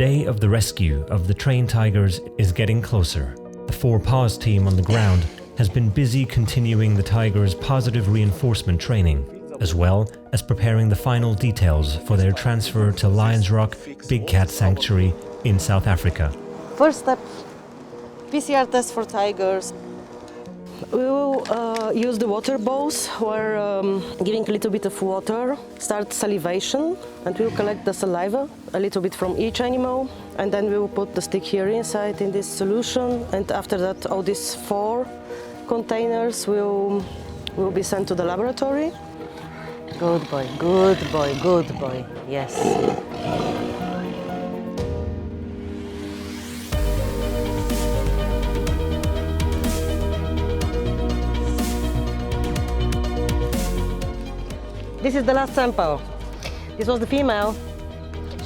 day of the rescue of the trained tigers is getting closer. The 4 Paws team on the ground has been busy continuing the tigers' positive reinforcement training, as well as preparing the final details for their transfer to Lions Rock Big Cat Sanctuary in South Africa. First step, PCR test for tigers. We will use the water bowls. We're giving a little bit of water, start salivation, and we'll collect the saliva, a little bit from each animal, and then we will put the stick here inside in this solution, and after that all these 4 containers will be sent to the laboratory. Good boy, good boy, good boy, yes. This is the last sample. This was the female.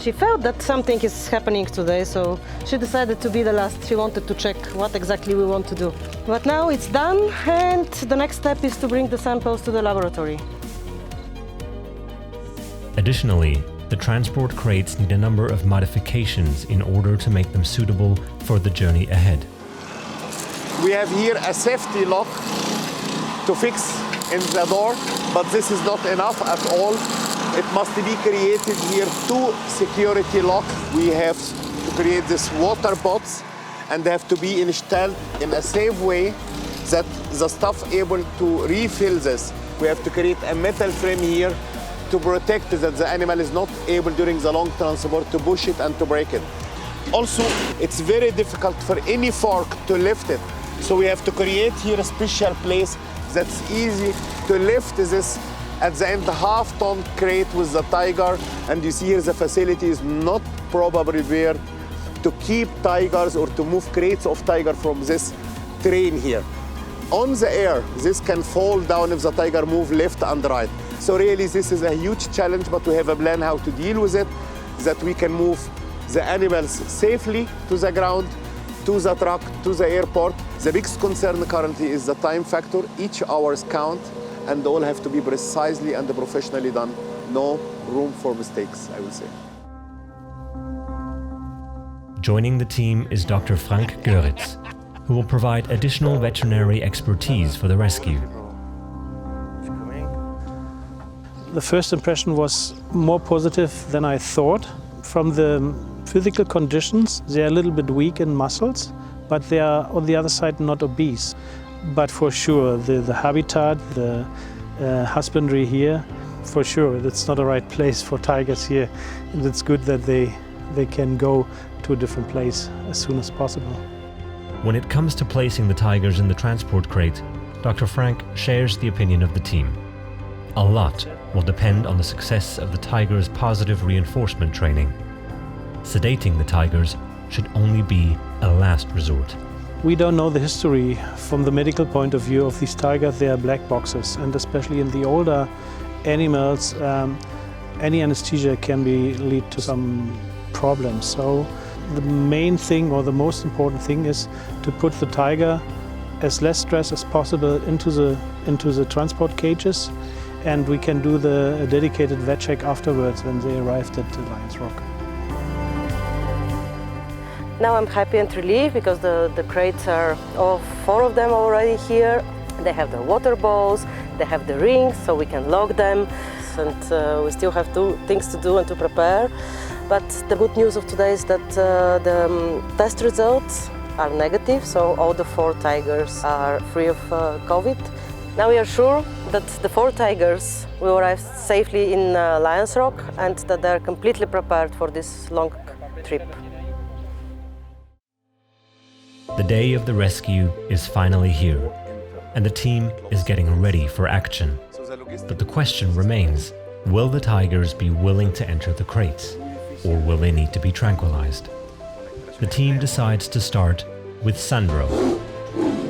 She felt that something is happening today, so she decided to be the last. She wanted to check what exactly we want to do. But now it's done, and the next step is to bring the samples to the laboratory. Additionally, the transport crates need a number of modifications in order to make them suitable for the journey ahead. We have here a safety lock to fix in the door, but this is not enough at all. It must be created here 2 security locks. We have to create this water pots, and they have to be installed in a safe way that the staff able to refill this. We have to create a metal frame here to protect that the animal is not able during the long transport to push it and to break it. Also, it's very difficult for any fork to lift it. So we have to create here a special place that's easy to lift this at the end half-ton crate with the tiger. And you see here the facility is not probably there to keep tigers or to move crates of tiger from this train here. On the air, this can fall down if the tiger move left and right. So really this is a huge challenge, but we have a plan how to deal with it, that we can move the animals safely to the ground, to the truck, to the airport. The biggest concern currently is the time factor. Each hours count, and all have to be precisely and professionally done. No room for mistakes, I would say. Joining the team is Dr. Frank Göritz, who will provide additional veterinary expertise for the rescue. The first impression was more positive than I thought. From the physical conditions, they're a little bit weak in muscles, but they are on the other side not obese. But for sure, the habitat, the husbandry here, for sure, it's not the right place for tigers here. And it's good that they can go to a different place as soon as possible. When it comes to placing the tigers in the transport crate, Dr. Frank shares the opinion of the team. A lot will depend on the success of the tigers' positive reinforcement training. Sedating the tigers should only be a last resort. We don't know the history from the medical point of view of these tigers. They are black boxes, and especially in the older animals, any anesthesia can lead to some problems. So the main thing, or the most important thing, is to put the tiger as less stress as possible into the transport cages, and we can do a dedicated vet check afterwards when they arrived at the Lions Rock. Now I'm happy and relieved because the crates are all 4 of them already here. They have the water bowls, they have the rings, so we can lock them, and we still have 2 things to do and to prepare. But the good news of today is that the test results are negative, so all the 4 tigers are free of COVID. Now we are sure that the 4 tigers will arrive safely in Lions Rock and that they are completely prepared for this long trip. The day of the rescue is finally here, and the team is getting ready for action. But the question remains, will the tigers be willing to enter the crates, or will they need to be tranquilized? The team decides to start with Sandro.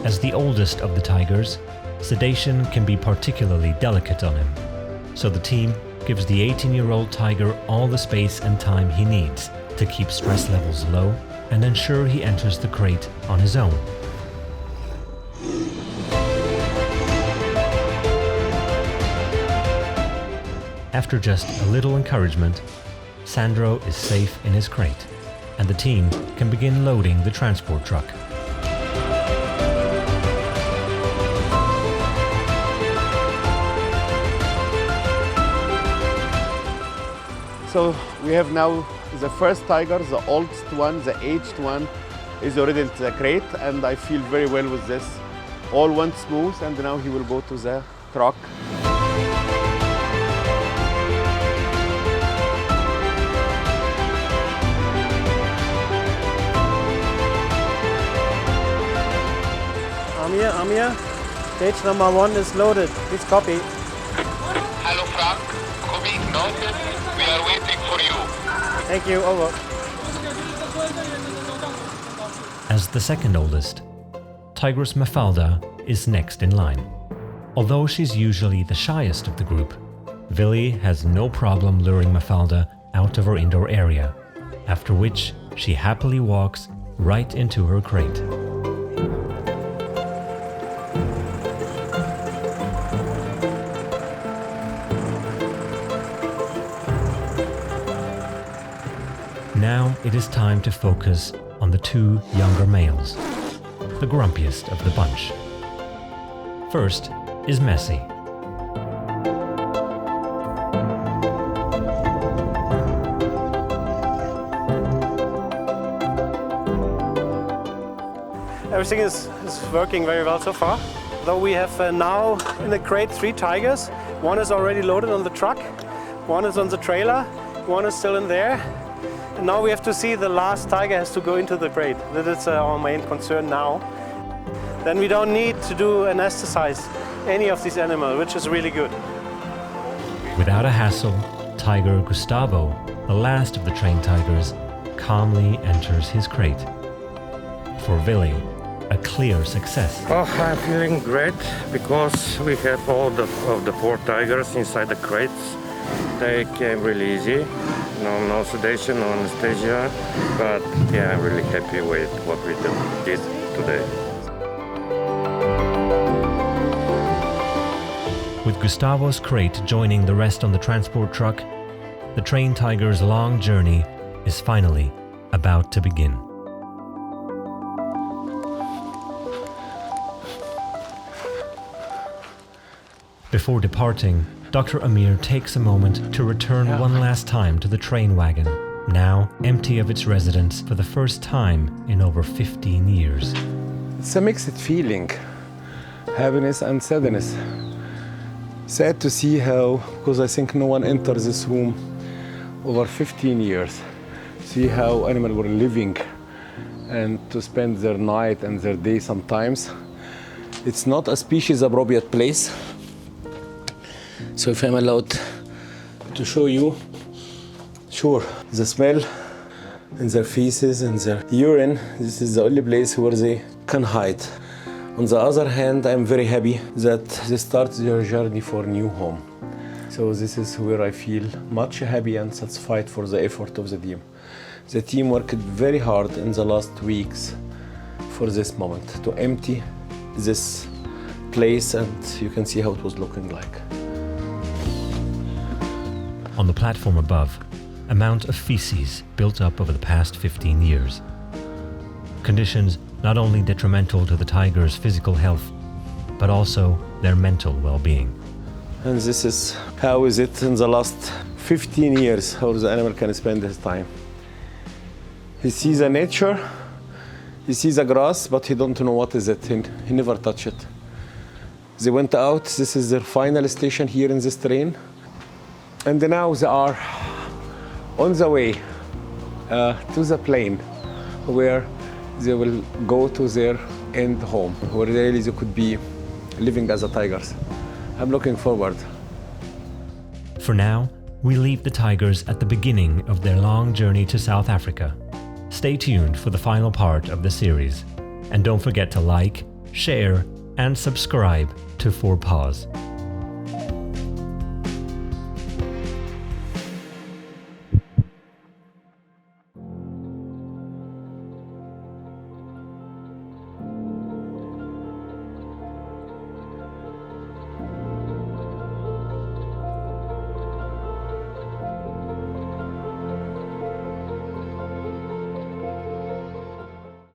As the oldest of the tigers, sedation can be particularly delicate on him, so the team gives the 18-year-old tiger all the space and time he needs to keep stress levels low and ensure he enters the crate on his own. After just a little encouragement, Sandro is safe in his crate. and the team can begin loading the transport truck. So we have now the first tiger, the oldest one, the aged one, is already in the crate, and I feel very well with this. All went smooth, and now he will go to the truck. Amir, stage number 1 is loaded. Please copy. Hello Frank, coming noted. We are waiting for you. Thank you, over. As the second oldest, Tigress Mafalda is next in line. Although she's usually the shyest of the group, Willy has no problem luring Mafalda out of her indoor area, after which she happily walks right into her crate. Now it is time to focus on the two younger males, the grumpiest of the bunch. First is Messi. Everything is working very well so far. Though we have now in the crate 3 tigers. One is already loaded on the truck, one is on the trailer, one is still in there. And now we have to see the last tiger has to go into the crate. That is our main concern now. Then we don't need to anesthetize any of these animals, which is really good. Without a hassle, Tiger Gustavo, the last of the trained tigers, calmly enters his crate. For Willy, a clear success. Oh, I'm feeling great because we have all of the 4 tigers inside the crates. They came really easy. No sedation, no anesthesia, but yeah, I'm really happy with what we did today. With Gustavo's crate joining the rest on the transport truck, the trained tiger's long journey is finally about to begin. Before departing, Dr. Amir takes a moment to return one last time to the train wagon, now empty of its residents for the first time in over 15 years. It's a mixed feeling, happiness and sadness. Sad to see how, because I think no one enters this room over 15 years, see how animals were living and to spend their night and their day sometimes. It's not a species appropriate place. So if I'm allowed to show you, sure, the smell in their feces and their urine, this is the only place where they can hide. On the other hand, I'm very happy that they start their journey for a new home. So this is where I feel much happy and satisfied for the effort of the team. The team worked very hard in the last weeks for this moment, to empty this place, and you can see how it was looking like. On the platform above, a mount of feces built up over the past 15 years. Conditions not only detrimental to the tiger's physical health, but also their mental well-being. And this is how is it in the last 15 years, how the animal can spend his time. He sees the nature, he sees the grass, but he don't know what is it. He never touch it. They went out, this is their final station here in this train. And now they are on the way to the plane where they will go to their end home, where really they could be living as a tigers. I'm looking forward. For now, we leave the tigers at the beginning of their long journey to South Africa. Stay tuned for the final part of the series. And don't forget to like, share, and subscribe to 4 Paws.